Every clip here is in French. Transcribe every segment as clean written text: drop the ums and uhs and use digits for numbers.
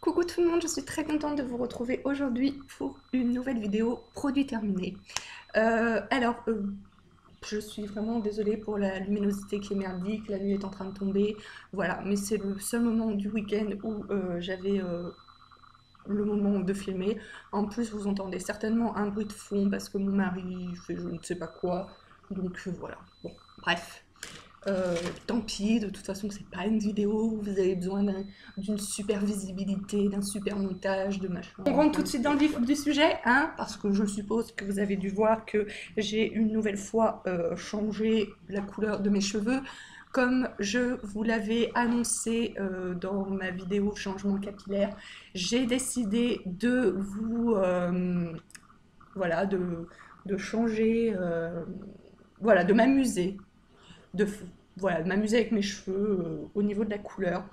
Coucou tout le monde, je suis très contente de vous retrouver aujourd'hui pour une nouvelle vidéo produit terminé. Je suis vraiment désolée pour la luminosité qui est merdique, la nuit est en train de tomber, voilà, mais c'est le seul moment du week-end où j'avais le moment de filmer. En plus, vous entendez certainement un bruit de fond parce que mon mari fait je ne sais pas quoi, donc voilà, bon, bref. Tant pis, de toute façon, c'est pas une vidéo où vous avez besoin d'une super visibilité, d'un super montage, de machin. On rentre tout de suite dans le vif du sujet, hein, parce que je suppose que vous avez dû voir que j'ai une nouvelle fois changé la couleur de mes cheveux. Comme je vous l'avais annoncé dans ma vidéo changement capillaire, j'ai décidé de vous, voilà, de changer, voilà, de m'amuser de, voilà, de m'amuser avec mes cheveux au niveau de la couleur.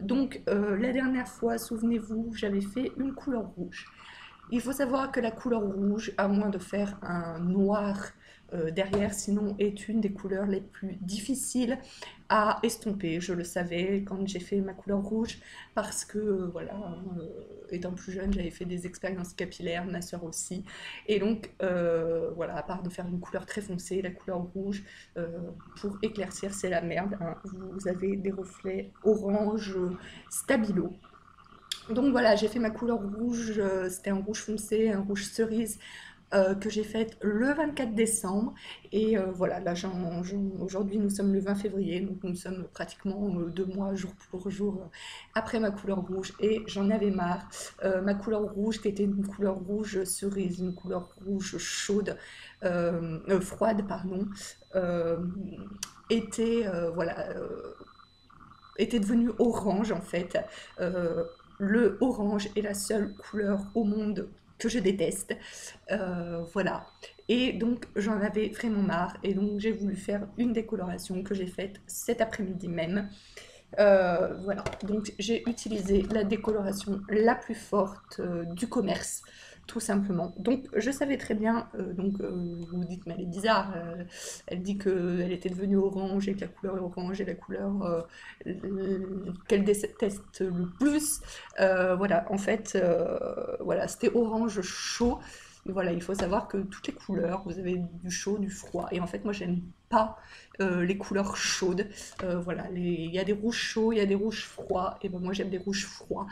Donc la dernière fois, souvenez-vous, j'avais fait une couleur rouge. Il faut savoir que la couleur rouge, à moins de faire un noir derrière, sinon est une des couleurs les plus difficiles à estomper. Je le savais quand j'ai fait ma couleur rouge parce que, voilà, étant plus jeune, j'avais fait des expériences capillaires, ma soeur aussi. Et donc, voilà, à part de faire une couleur très foncée, la couleur rouge, pour éclaircir, c'est la merde, hein. Vous avez des reflets orange stabilo. Donc voilà, j'ai fait ma couleur rouge, c'était un rouge foncé, un rouge cerise que j'ai faite le 24 décembre. Et voilà, là aujourd'hui nous sommes le 20 février, donc nous sommes pratiquement 2 mois jour pour jour après ma couleur rouge. Et j'en avais marre. Ma couleur rouge qui était une couleur rouge cerise, une couleur rouge chaude, froide, pardon, euh, était, voilà, était devenue orange en fait. Le orange est la seule couleur au monde que je déteste. Voilà. Et donc j'en avais vraiment marre et donc j'ai voulu faire une décoloration que j'ai faite cet après-midi même. Voilà, donc j'ai utilisé la décoloration la plus forte du commerce, tout simplement. Donc je savais très bien, vous vous dites mais elle est bizarre, elle dit qu'elle était devenue orange et que la couleur est orange et la couleur qu'elle déteste le plus. Voilà, en fait, voilà, c'était orange chaud. Et voilà, il faut savoir que toutes les couleurs, vous avez du chaud, du froid. Et en fait, moi, j'aime pas les couleurs chaudes. Voilà, il y a des rouges chauds, il y a des rouges froids. Et ben moi, j'aime des rouges froids.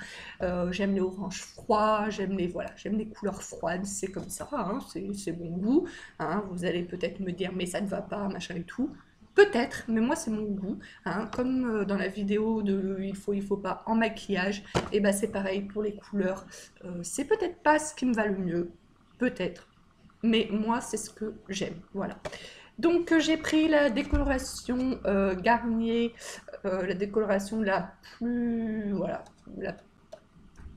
J'aime les oranges froids. J'aime les couleurs froides. C'est comme ça, hein, c'est bon goût. Hein. Vous allez peut-être me dire, mais ça ne va pas, machin et tout. Peut-être, mais moi c'est mon goût, hein. Comme dans la vidéo de il faut pas en maquillage, et ben c'est pareil pour les couleurs. C'est peut-être pas ce qui me va le mieux, peut-être, mais moi c'est ce que j'aime, voilà. Donc j'ai pris la décoloration Garnier, la décoloration la plus, voilà, la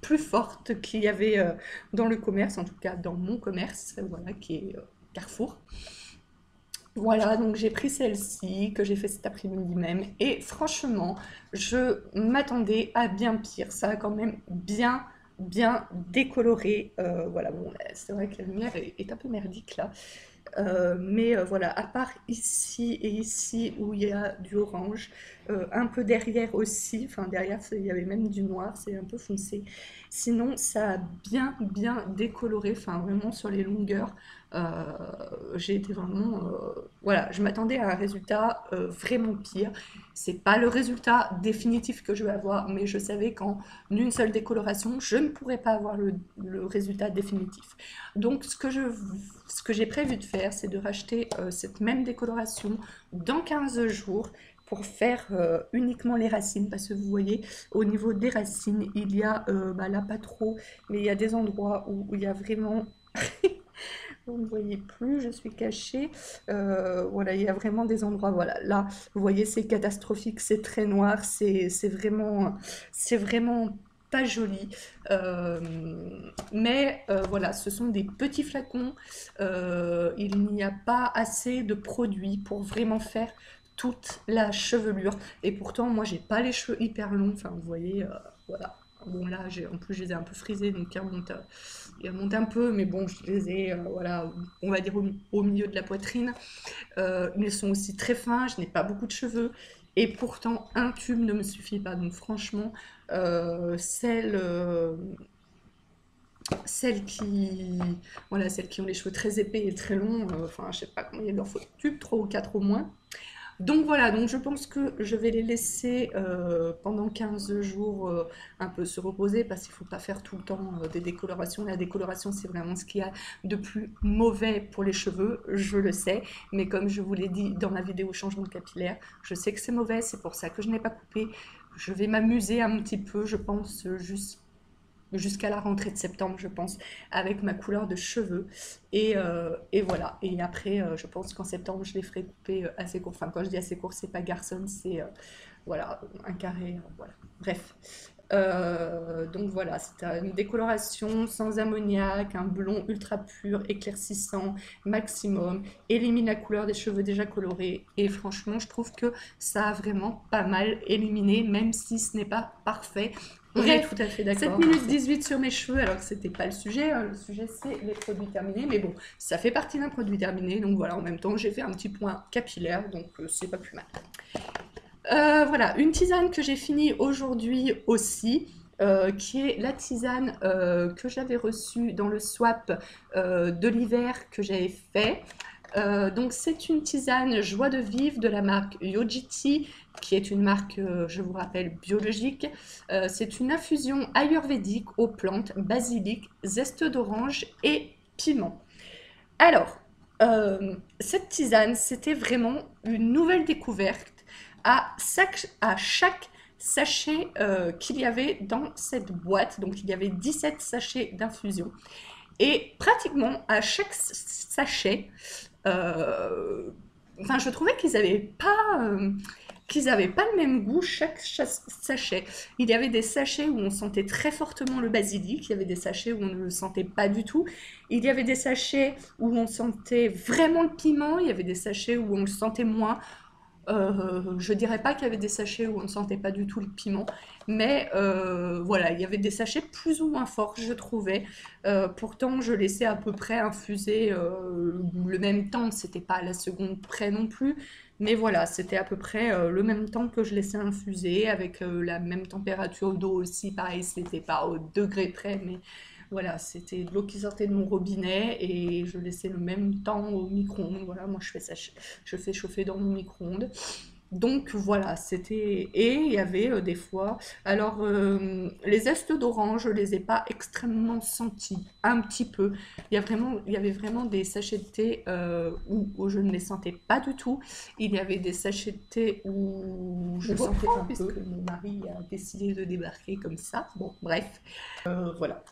plus forte qu'il y avait dans le commerce, en tout cas dans mon commerce, voilà, qui est Carrefour. Voilà, donc j'ai pris celle-ci que j'ai fait cet après-midi même et franchement, je m'attendais à bien pire. Ça a quand même bien décoloré. Voilà, bon, c'est vrai que la lumière est un peu merdique là. Mais voilà, à part ici et ici où il y a du orange, un peu derrière aussi, enfin derrière il y avait même du noir, c'est un peu foncé. Sinon, ça a bien décoloré, enfin vraiment sur les longueurs. J'ai été vraiment, voilà, je m'attendais à un résultat vraiment pire. C'est pas le résultat définitif que je vais avoir, mais je savais qu'en une seule décoloration, je ne pourrais pas avoir le résultat définitif. Donc, ce que j'ai prévu de faire, c'est de racheter cette même décoloration dans 15 jours pour faire uniquement les racines, parce que vous voyez, au niveau des racines, il y a, là pas trop, mais il y a des endroits où il y a vraiment... Vous ne voyez plus, je suis cachée. Voilà, il y a vraiment des endroits, voilà, là, vous voyez, c'est catastrophique, c'est très noir, c'est vraiment pas joli. Euh, mais voilà, ce sont des petits flacons. Il n'y a pas assez de produits pour vraiment faire toute la chevelure. Et pourtant, moi, j'ai pas les cheveux hyper longs. Enfin, vous voyez, voilà. Bon là, en plus je les ai un peu frisés, donc ils remontent un peu, mais bon, je les ai, voilà, on va dire au milieu de la poitrine. Ils sont aussi très fins, je n'ai pas beaucoup de cheveux. Et pourtant, un tube ne me suffit pas. Donc franchement, euh, celles, euh, celles qui, voilà, celles qui ont les cheveux très épais et très longs, enfin, je sais pas combien il leur faut de tubes, 3 ou 4 au moins. Donc voilà, donc je pense que je vais les laisser pendant 15 jours un peu se reposer parce qu'il ne faut pas faire tout le temps des décolorations. La décoloration, c'est vraiment ce qu'il y a de plus mauvais pour les cheveux, je le sais. Mais comme je vous l'ai dit dans ma vidéo changement capillaire, je sais que c'est mauvais, c'est pour ça que je n'ai pas coupé. Je vais m'amuser un petit peu, je pense, jusqu'à la rentrée de septembre, je pense, avec ma couleur de cheveux. Et voilà. Et après, je pense qu'en septembre, je les ferai couper assez court. Enfin, quand je dis assez court, c'est pas garçon, c'est voilà, un carré. Voilà. Bref. Donc voilà, c'est une décoloration sans ammoniac, un blond ultra pur, éclaircissant, maximum, élimine la couleur des cheveux déjà colorés. Et franchement, je trouve que ça a vraiment pas mal éliminé, même si ce n'est pas parfait. On est tout à fait d'accord. 7 minutes 18 sur mes cheveux, alors que c'était pas le sujet. Le sujet, c'est les produits terminés. Mais bon, ça fait partie d'un produit terminé. Donc voilà, en même temps, j'ai fait un petit point capillaire. Donc c'est pas plus mal. Voilà, une tisane que j'ai finie aujourd'hui aussi. Qui est la tisane que j'avais reçue dans le swap de l'hiver que j'avais fait. Donc c'est une tisane joie de vivre de la marque Yojiti, qui est une marque, je vous rappelle, biologique. C'est une infusion ayurvédique aux plantes, basilic, zeste d'orange et piment. Alors, cette tisane, c'était vraiment une nouvelle découverte à chaque sachet qu'il y avait dans cette boîte. Donc, il y avait 17 sachets d'infusion. Et pratiquement à chaque sachet, enfin, je trouvais qu'ils avaient pas le même goût chaque sachet. Il y avait des sachets où on sentait très fortement le basilic, il y avait des sachets où on ne le sentait pas du tout. Il y avait des sachets où on sentait vraiment le piment, il y avait des sachets où on le sentait moins. Je dirais pas qu'il y avait des sachets où on ne sentait pas du tout le piment, mais voilà, il y avait des sachets plus ou moins forts, je trouvais. Pourtant, je laissais à peu près infuser le même temps, c'était pas à la seconde près non plus, mais voilà, c'était à peu près le même temps que je laissais infuser, avec la même température d'eau aussi, pareil, c'était pas au degré près, mais voilà, c'était de l'eau qui sortait de mon robinet et je laissais le même temps au micro-ondes. Voilà, moi je fais ça, je fais chauffer dans mon micro-ondes. Donc voilà, c'était... Et il y avait des fois... Alors, les zestes d'orange, je les ai pas extrêmement sentis, un petit peu. Il y avait vraiment des sachets de thé où je ne les sentais pas du tout. Il y avait des sachets de thé où je sentais un peu, puisque mon mari a décidé de débarquer comme ça. Bon, bref, voilà.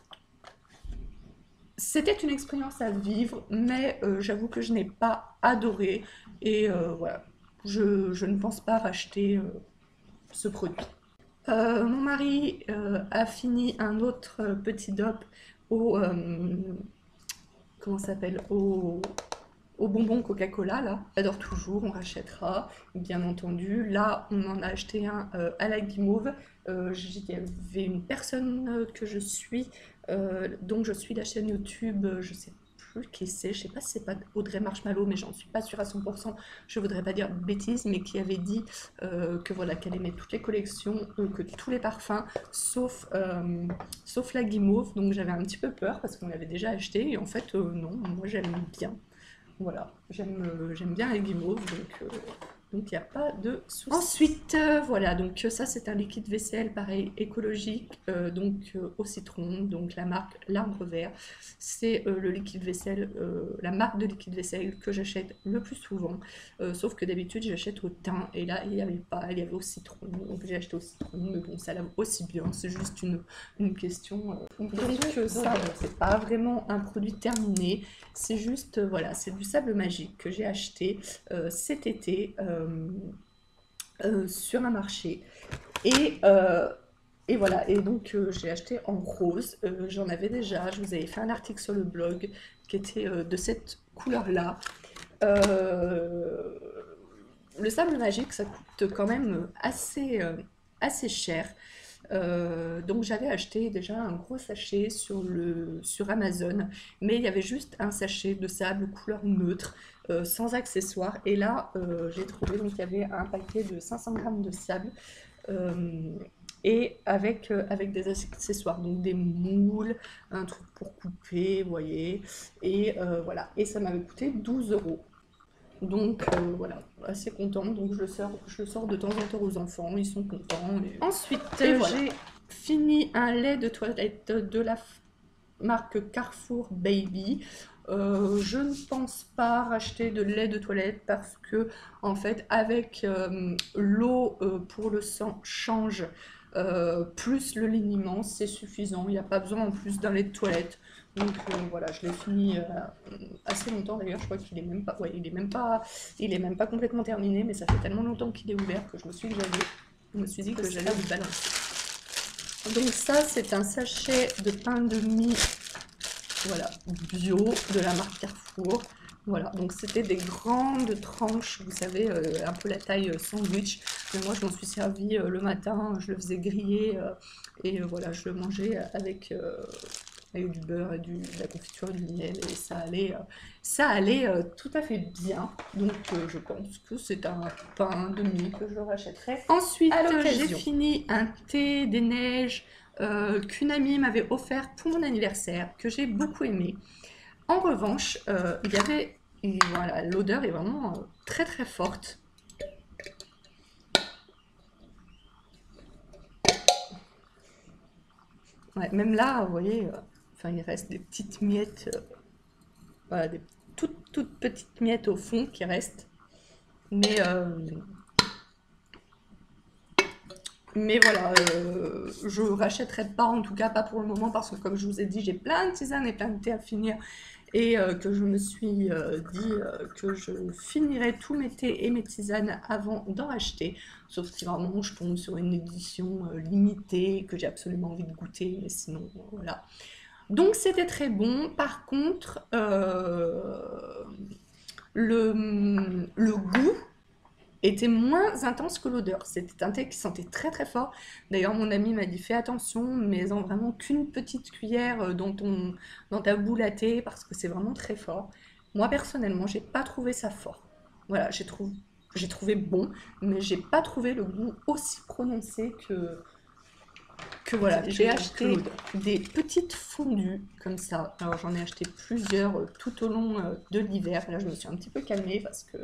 C'était une expérience à vivre, mais j'avoue que je n'ai pas adoré. Et voilà, je ne pense pas racheter ce produit. Mon mari a fini un autre petit dop au... comment ça s'appelle au bonbon Coca-Cola, là. J'adore toujours, on rachètera, bien entendu. Là, on en a acheté un à la guimauve. Il y avait une personne que je suis, dont je suis la chaîne YouTube, je sais plus qui c'est, je sais pas si c'est pas Audrey Marshmallow, mais j'en suis pas sûre à 100%, je voudrais pas dire de bêtises, mais qui avait dit que voilà, qu'elle aimait toutes les collections, que tous les parfums, sauf la guimauve, donc j'avais un petit peu peur parce qu'on l'avait déjà acheté, et en fait non, moi j'aime bien. Voilà, j'aime bien les guimauves, donc il n'y a pas de souci. Ensuite, voilà, donc ça c'est un liquide vaisselle, pareil, écologique, au citron, donc la marque L'Arbre Vert. C'est le liquide vaisselle, la marque de liquide vaisselle que j'achète le plus souvent, sauf que d'habitude j'achète au thym, et là il n'y avait pas, il y avait au citron, donc j'ai acheté au citron, mais bon, ça lave aussi bien, c'est juste une question. Donc ça, bon, c'est pas vraiment un produit terminé, c'est juste, voilà, c'est du sable magique que j'ai acheté cet été sur un marché. Et, euh, et voilà, et donc j'ai acheté en rose. J'en avais déjà, je vous avais fait un article sur le blog qui était de cette couleur-là. Euh, le sable magique, ça coûte quand même assez cher. Donc j'avais acheté déjà un gros sachet sur Amazon, mais il y avait juste un sachet de sable couleur neutre, sans accessoires. Et là, j'ai trouvé, donc il y avait un paquet de 500 grammes de sable, euh, et avec des accessoires, donc des moules, un truc pour couper, vous voyez, et voilà. Et ça m'avait coûté 12 euros. Donc voilà, assez contente. Donc je le sors de temps en temps aux enfants, ils sont contents. Ensuite, voilà. J'ai fini un lait de toilette de la marque Carrefour Baby. Je ne pense pas racheter de lait de toilette parce que en fait avec l'eau pour le sang change, plus le liniment, c'est suffisant. Il n'y a pas besoin en plus d'un lait de toilette. Donc voilà, je l'ai fini assez longtemps d'ailleurs. Je crois qu'il est même pas, ouais, il est même pas complètement terminé, mais ça fait tellement longtemps qu'il est ouvert que je me suis dit que j'allais le balancer. Donc ça, c'est un sachet de pain de mie, voilà, bio de la marque Carrefour. Voilà, donc c'était des grandes tranches, vous savez, un peu la taille sandwich. Mais moi, je m'en suis servi le matin, je le faisais griller et voilà, je le mangeais avec du beurre et de la confiture et du miel et ça allait tout à fait bien. Donc je pense que c'est un pain de mie que je rachèterai. Ensuite, j'ai fini un thé des neiges qu'une amie m'avait offert pour mon anniversaire, que j'ai beaucoup aimé. En revanche, il y avait, et voilà, l'odeur est vraiment très très forte. Ouais, même là, vous voyez, enfin, il reste des petites miettes, voilà, des toutes petites miettes au fond qui restent. Mais voilà, je rachèterai pas, en tout cas pas pour le moment, parce que comme je vous ai dit, j'ai plein de tisanes et plein de thé à finir, et que je me suis dit que je finirais tous mes thés et mes tisanes avant d'en acheter, sauf si vraiment je tombe sur une édition limitée que j'ai absolument envie de goûter, mais sinon voilà. Donc c'était très bon. Par contre, le goût était moins intense que l'odeur. C'était un thé qui sentait très très fort. D'ailleurs, mon ami m'a dit fais attention, mais en vraiment qu'une petite cuillère dans ta boule à thé parce que c'est vraiment très fort. Moi personnellement, j'ai pas trouvé ça fort. Voilà, j'ai trouvé bon, mais j'ai pas trouvé le goût aussi prononcé que voilà. J'ai acheté des petites fondues comme ça. Alors j'en ai acheté plusieurs tout au long de l'hiver. Là, je me suis un petit peu calmée parce que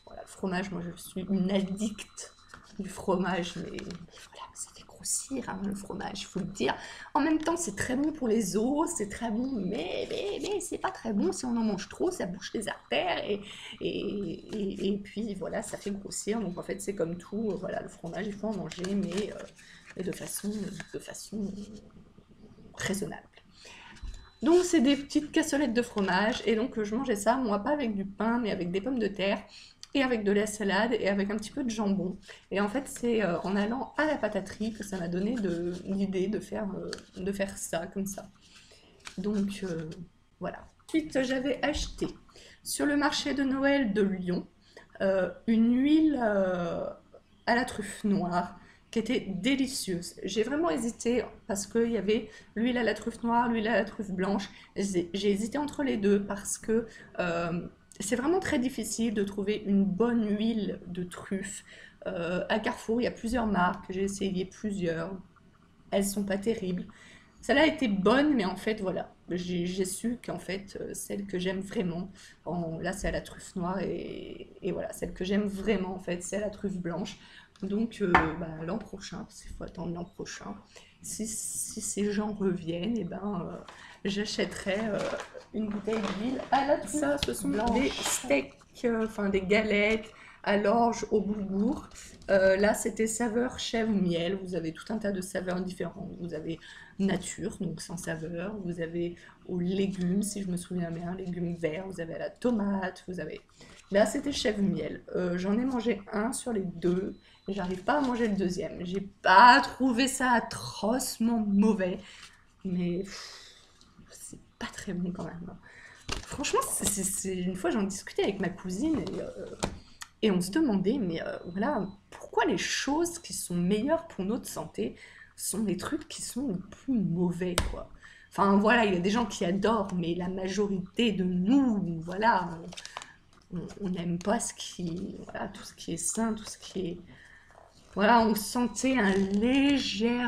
voilà, le fromage, moi je suis une addict du fromage, mais voilà, ça fait grossir hein, le fromage, il faut le dire. En même temps, c'est très bon pour les os, c'est très bon, mais c'est pas très bon si on en mange trop, ça bouche les artères et puis voilà, ça fait grossir. Donc en fait, c'est comme tout, voilà, le fromage, il faut en manger, mais de façon raisonnable. Donc c'est des petites cassolettes de fromage et donc je mangeais ça, moi pas avec du pain mais avec des pommes de terre et avec de la salade et avec un petit peu de jambon. Et en fait c'est en allant à la pataterie que ça m'a donné l'idée de faire ça comme ça. Donc voilà. Ensuite j'avais acheté sur le marché de Noël de Lyon une huile à la truffe noire qui était délicieuse. J'ai vraiment hésité parce qu'il y avait l'huile à la truffe noire, l'huile à la truffe blanche. J'ai hésité entre les deux parce que c'est vraiment très difficile de trouver une bonne huile de truffe. À Carrefour, il y a plusieurs marques, j'ai essayé plusieurs. Elles sont pas terribles. Celle-là était bonne, mais en fait, voilà, j'ai su qu'en fait, celle que j'aime vraiment, là c'est à la truffe noire, et voilà, celle que j'aime vraiment, en fait, c'est à la truffe blanche. Donc, l'an prochain, parce qu'il faut attendre l'an prochain, si ces gens reviennent, et j'achèterai une bouteille d'huile à la truffe. Ça, ce sont blanche. Des steaks, enfin des galettes à l'orge, au boulgour. Là, c'était saveur chèvre miel. Vous avez tout un tas de saveurs différentes. Vous avez nature, donc sans saveur. Vous avez aux légumes, si je me souviens bien, légumes verts. Vous avez à la tomate. Vous avez. Là, c'était chèvre miel. J'en ai mangé un sur les deux. Et j'arrive pas à manger le deuxième. J'ai pas trouvé ça atrocement mauvais, mais c'est pas très bon quand même. Franchement, une fois j'en discutais avec ma cousine et on se demandait, mais voilà, pourquoi les choses qui sont meilleures pour notre santé sont les trucs qui sont les plus mauvais, quoi. Enfin, voilà, il y a des gens qui adorent, mais la majorité de nous, voilà, on n'aime pas voilà, tout ce qui est sain, tout ce qui est... Voilà, on sentait léger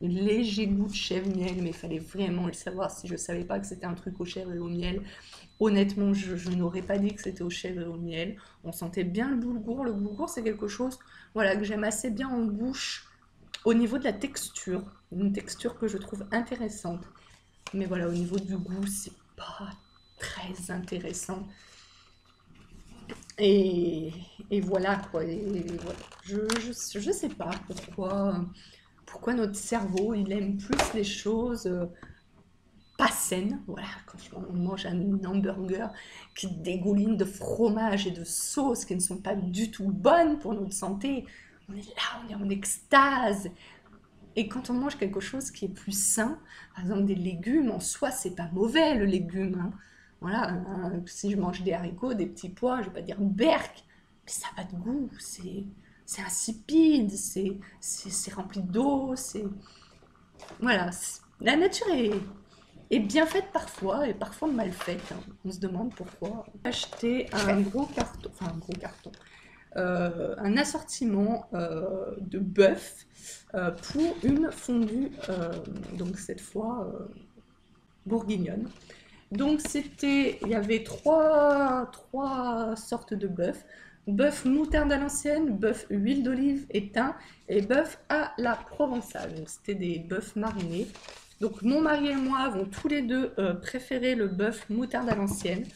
goût de chèvre-miel, mais il fallait vraiment le savoir. Si je ne savais pas que c'était un truc au chèvre et au miel, honnêtement, je n'aurais pas dit que c'était au chèvre et au miel. On sentait bien le boulgour. Le boulgour, c'est quelque chose, voilà, que j'aime assez bien en bouche au niveau de la texture. Une texture que je trouve intéressante. Mais voilà, au niveau du goût, c'est pas très intéressant. Et, et voilà quoi. Et voilà. Je sais pas pourquoi notre cerveau il aime plus les choses pas saines. Voilà, quand on mange un hamburger qui dégouline de fromage et de sauce qui ne sont pas du tout bonnes pour notre santé, on est là, on est en extase. Et quand on mange quelque chose qui est plus sain, par exemple des légumes, en soi, c'est pas mauvais le légume, hein. Voilà, si je mange des haricots, des petits pois, je vais pas dire berk, mais ça n'a pas de goût, c'est insipide, c'est rempli d'eau, c'est... Voilà, la nature est bien faite parfois et parfois mal faite, hein. On se demande pourquoi. J'ai acheté un gros carton, enfin un gros carton, un assortiment de bœuf pour une fondue, donc cette fois bourguignonne. Donc il y avait trois sortes de bœuf. Bœuf moutarde à l'ancienne, bœuf huile d'olive et thym, et bœuf à la provençale. Donc c'était des bœufs marinés. Donc mon mari et moi avons tous les deux préféré le bœuf moutarde à l'ancienne.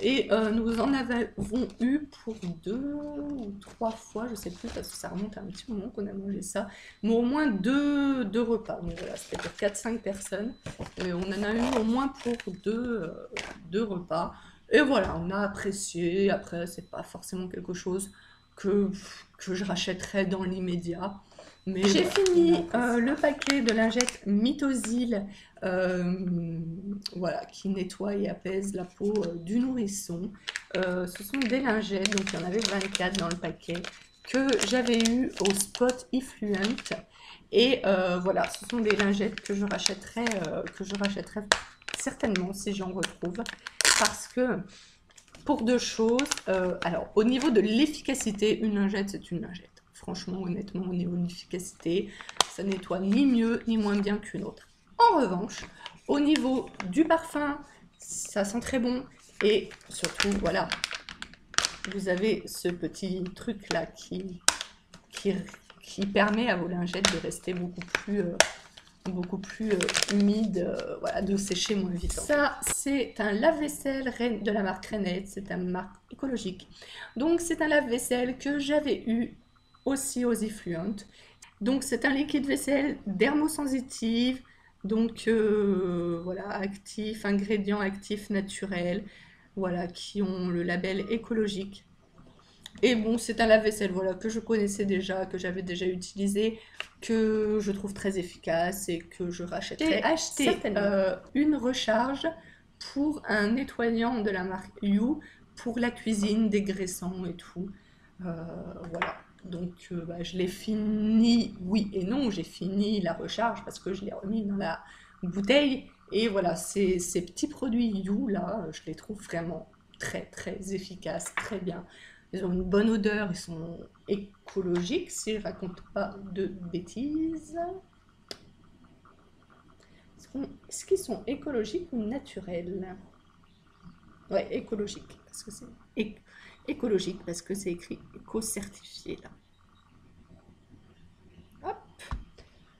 Et nous en avons eu pour 2 ou 3 fois, je sais plus, parce que ça remonte à un petit moment qu'on a mangé ça, mais au moins deux repas. Donc voilà, c'était pour 4-5 personnes. Et on en a eu au moins pour deux repas. Et voilà, on a apprécié. Après, c'est pas forcément quelque chose que je rachèterais dans l'immédiat. Mais j'ai fini le paquet de lingettes Mythosil, voilà, qui nettoie et apaise la peau du nourrisson. Ce sont des lingettes, donc il y en avait 24 dans le paquet, que j'avais eu au spot Effluent. Et voilà, ce sont des lingettes que je rachèterais certainement si j'en retrouve. Parce que pour 2 choses, alors au niveau de l'efficacité, une lingette c'est une lingette. Franchement, honnêtement, au niveau de l'efficacité, ça nettoie ni mieux ni moins bien qu'une autre. En revanche, au niveau du parfum, ça sent très bon. Et surtout, voilà, vous avez ce petit truc là qui permet à vos lingettes de rester beaucoup plus humide, voilà, de sécher moins vite. Ça, c'est un lave-vaisselle de la marque Renette, c'est une marque écologique. Donc, c'est un lave-vaisselle que j'avais eu aussi aux Effluent. Donc, c'est un liquide vaisselle dermosensitive, donc voilà, actif, ingrédients actifs naturels, voilà, qui ont le label écologique. Et bon, c'est un lave-vaisselle, voilà, que je connaissais déjà, que j'avais déjà utilisé, que je trouve très efficace et que je rachèterai. J'ai acheté une recharge pour un nettoyant de la marque You pour la cuisine, dégraissant et tout. Voilà. Donc, je l'ai fini, oui et non, j'ai fini la recharge parce que je l'ai remis dans la bouteille. Et voilà, ces petits produits You, là, je les trouve vraiment très, très efficaces, très bien. Ils ont une bonne odeur, ils sont écologiques, si je raconte pas de bêtises. Est-ce qu'ils sont écologiques ou naturels? Ouais, écologique, parce que c'est écologique, parce que c'est écrit éco-certifié là. Hop.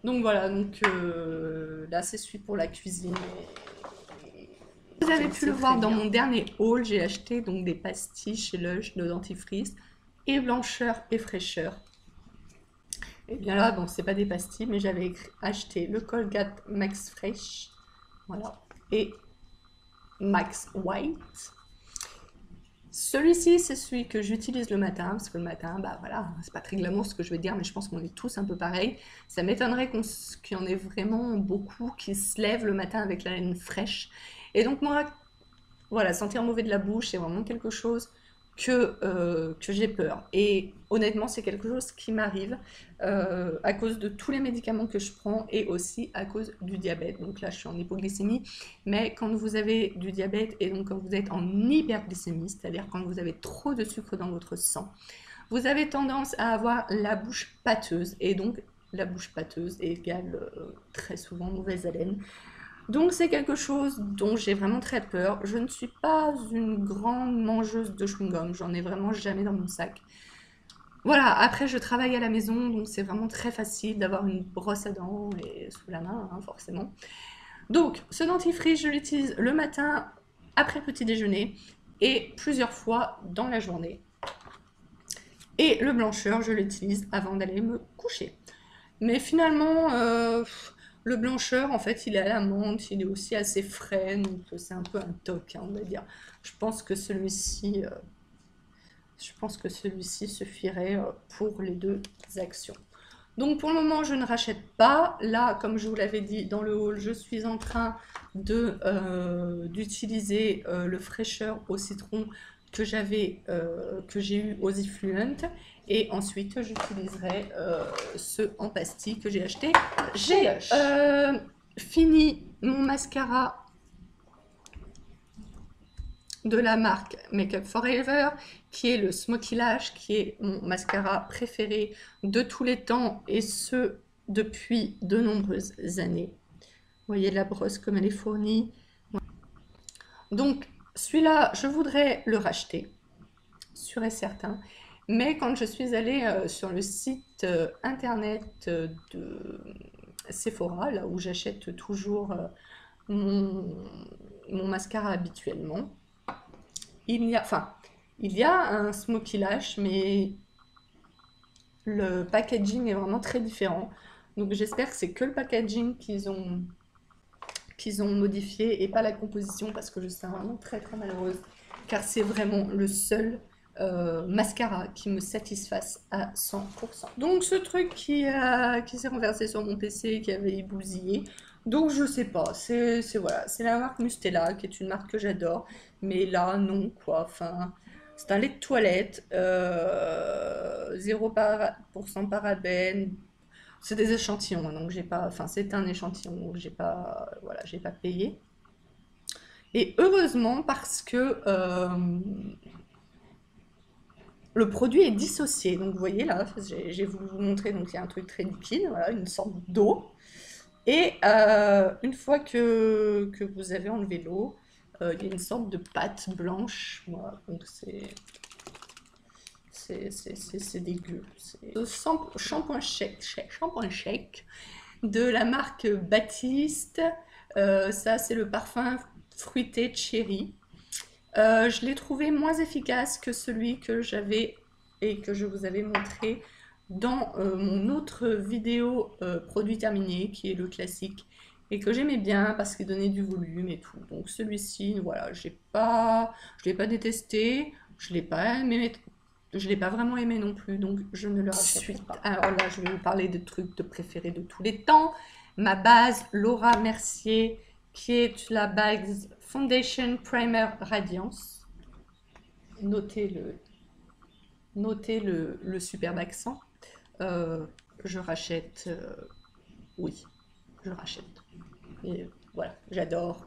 Donc voilà, donc là c'est celui pour la cuisine. Vous avez pu le voir dans mon dernier haul, j'ai acheté donc des pastilles chez Lush de dentifrice et blancheur et fraîcheur. Et bien là, bon, c'est pas des pastilles, mais j'avais acheté le Colgate Max Fresh, voilà, et Max White. Celui-ci, c'est celui que j'utilise le matin, parce que le matin, bah voilà, c'est pas très glamour ce que je vais dire, mais je pense qu'on est tous un peu pareil. Ça m'étonnerait qu'il y en ait vraiment beaucoup qui se lèvent le matin avec la laine fraîche. Et donc moi, voilà, sentir mauvais de la bouche, c'est vraiment quelque chose que j'ai peur. Et honnêtement, c'est quelque chose qui m'arrive à cause de tous les médicaments que je prends et aussi à cause du diabète. Donc là, je suis en hypoglycémie, mais quand vous avez du diabète et donc quand vous êtes en hyperglycémie, c'est-à-dire quand vous avez trop de sucre dans votre sang, vous avez tendance à avoir la bouche pâteuse et donc la bouche pâteuse égale très souvent mauvaise haleine. Donc c'est quelque chose dont j'ai vraiment très peur. Je ne suis pas une grande mangeuse de chewing-gum, j'en ai vraiment jamais dans mon sac. Voilà, après je travaille à la maison, donc c'est vraiment très facile d'avoir une brosse à dents et sous la main, hein, forcément. Donc ce dentifrice, je l'utilise le matin après le petit déjeuner et plusieurs fois dans la journée. Et le blancheur, je l'utilise avant d'aller me coucher. Mais finalement, le blancheur, en fait, il est à la menthe, il est aussi assez frais, donc c'est un peu un toc, hein, on va dire. Je pense que celui-ci, suffirait pour les deux actions. Donc pour le moment, je ne rachète pas. Là, comme je vous l'avais dit dans le haul, je suis en train d'utiliser le fraîcheur au citron que j'ai eu aux Effluent. Et ensuite, j'utiliserai ce en pastille que j'ai acheté. J'ai fini mon mascara de la marque Makeup Forever, qui est le Smoky Lash, qui est mon mascara préféré de tous les temps, et ce, depuis de nombreuses années. Vous voyez la brosse comme elle est fournie. Donc, celui-là, je voudrais le racheter, sûr et certain. Mais quand je suis allée sur le site internet de Sephora, là où j'achète toujours mon mascara habituellement, il y a un Smoky Lash, mais le packaging est vraiment très différent. Donc j'espère que c'est que le packaging qu'ils ont modifié et pas la composition, parce que je suis vraiment très très malheureuse, car c'est vraiment le seul mascara qui me satisfasse à 100%. Donc ce truc qui s'est renversé sur mon PC, qui avait ébousillé, donc je sais pas, c'est voilà, c'est la marque Mustela, qui est une marque que j'adore, mais là non quoi, enfin c'est un lait de toilette, 0% parabènes, c'est des échantillons, hein, donc j'ai pas, enfin c'est un échantillon, donc j'ai pas, voilà, j'ai pas payé. Et heureusement parce que le produit est dissocié. Donc vous voyez là, j'ai voulu vous montrer, donc il y a un truc très liquide, voilà, une sorte d'eau. Et une fois que vous avez enlevé l'eau, il y a une sorte de pâte blanche. Voilà, donc c'est dégueu. C'est shampoing shake de la marque Baptiste. Ça, c'est le parfum fruité cherry. Je l'ai trouvé moins efficace que celui que j'avais et que je vous avais montré dans mon autre vidéo produit terminé, qui est le classique, et que j'aimais bien parce qu'il donnait du volume et tout. Donc celui-ci, voilà, je l'ai pas détesté, je l'ai pas aimé, je l'ai pas vraiment aimé non plus, donc je ne le rachète pas. Alors là, je vais vous parler de trucs de préférés de tous les temps. Ma base Laura Mercier, qui est la base Foundation Primer Radiance. Notez le superbe accent. Je rachète, oui, je rachète. Et voilà, j'adore.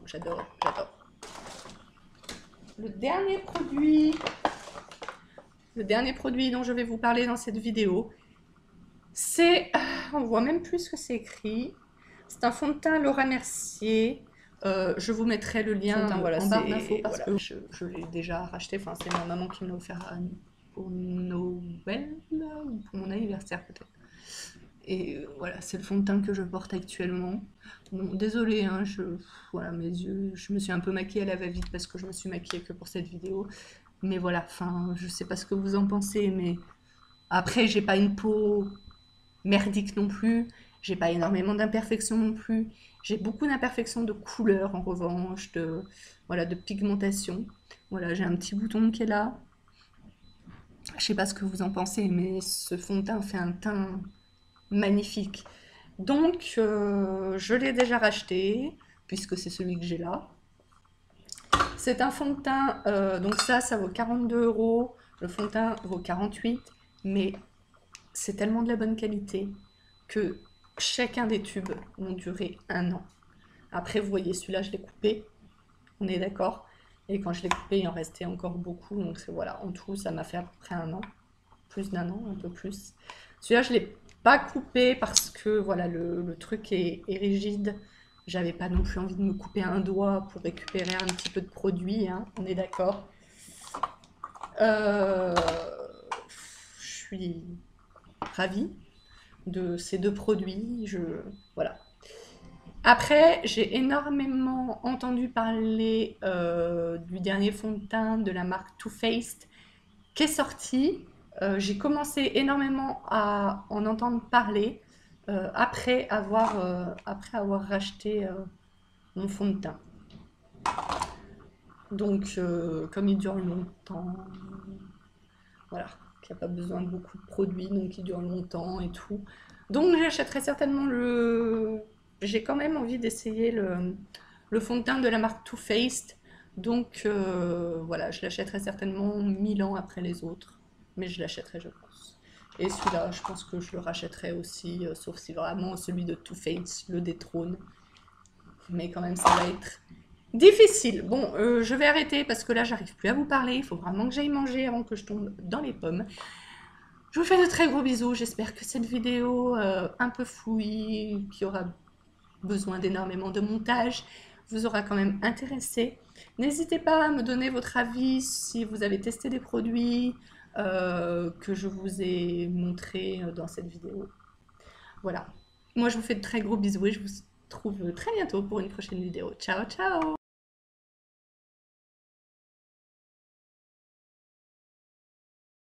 Le dernier produit dont je vais vous parler dans cette vidéo, c'est, on voit même plus ce que c'est écrit. C'est un fond de teint Laura Mercier. Je vous mettrai le lien en barre d'infos parce que je l'ai déjà racheté. Enfin, c'est ma maman qui me l'a offert pour Noël ou pour mon anniversaire peut-être. Et voilà, c'est le fond de teint que je porte actuellement. Bon, désolée, hein, voilà, mes yeux, je me suis un peu maquillée à la va-vite parce que je me suis maquillée que pour cette vidéo. Mais voilà, enfin, je sais pas ce que vous en pensez, mais après, j'ai pas une peau merdique non plus. J'ai pas énormément d'imperfections non plus. J'ai beaucoup d'imperfections de couleur en revanche, voilà, de pigmentation. Voilà, j'ai un petit bouton qui est là. Je sais pas ce que vous en pensez, mais ce fond de teint fait un teint magnifique. Donc, je l'ai déjà racheté, puisque c'est celui que j'ai là. C'est un fond de teint, donc ça vaut 42 euros. Le fond de teint vaut 48, mais c'est tellement de la bonne qualité que chacun des tubes ont duré 1 an. Après, vous voyez, celui-là, je l'ai coupé, on est d'accord. Et quand je l'ai coupé, il en restait encore beaucoup. Donc voilà, en tout, ça m'a fait à peu près 1 an. Plus d'1 an, un peu plus. Celui-là, je ne l'ai pas coupé parce que voilà, le truc est rigide. J'avais pas non plus envie de me couper un doigt pour récupérer un petit peu de produit, hein, on est d'accord. Je suis ravie de ces deux produits. Voilà. Après, j'ai énormément entendu parler du dernier fond de teint de la marque Too Faced qui est sorti. J'ai commencé énormément à en entendre parler après avoir racheté mon fond de teint. Donc, comme il dure longtemps, voilà, qu'il n'y a pas besoin de beaucoup de produits, donc il dure longtemps et tout. Donc, j'achèterai certainement le... J'ai quand même envie d'essayer le fond de teint de la marque Too Faced. Donc, voilà, je l'achèterai certainement 1000 ans après les autres. Mais je l'achèterai, je pense. Et celui-là, je pense que je le rachèterai aussi, sauf si vraiment celui de Too Faced le détrône. Mais quand même, ça va être difficile. Bon, je vais arrêter parce que là, j'arrive plus à vous parler. Il faut vraiment que j'aille manger avant que je tombe dans les pommes. Je vous fais de très gros bisous. J'espère que cette vidéo un peu fouillie, qui aura besoin d'énormément de montage, vous aura quand même intéressé. N'hésitez pas à me donner votre avis si vous avez testé des produits que je vous ai montrés dans cette vidéo. Voilà. Moi, je vous fais de très gros bisous et je vous retrouve très bientôt pour une prochaine vidéo. Ciao, ciao!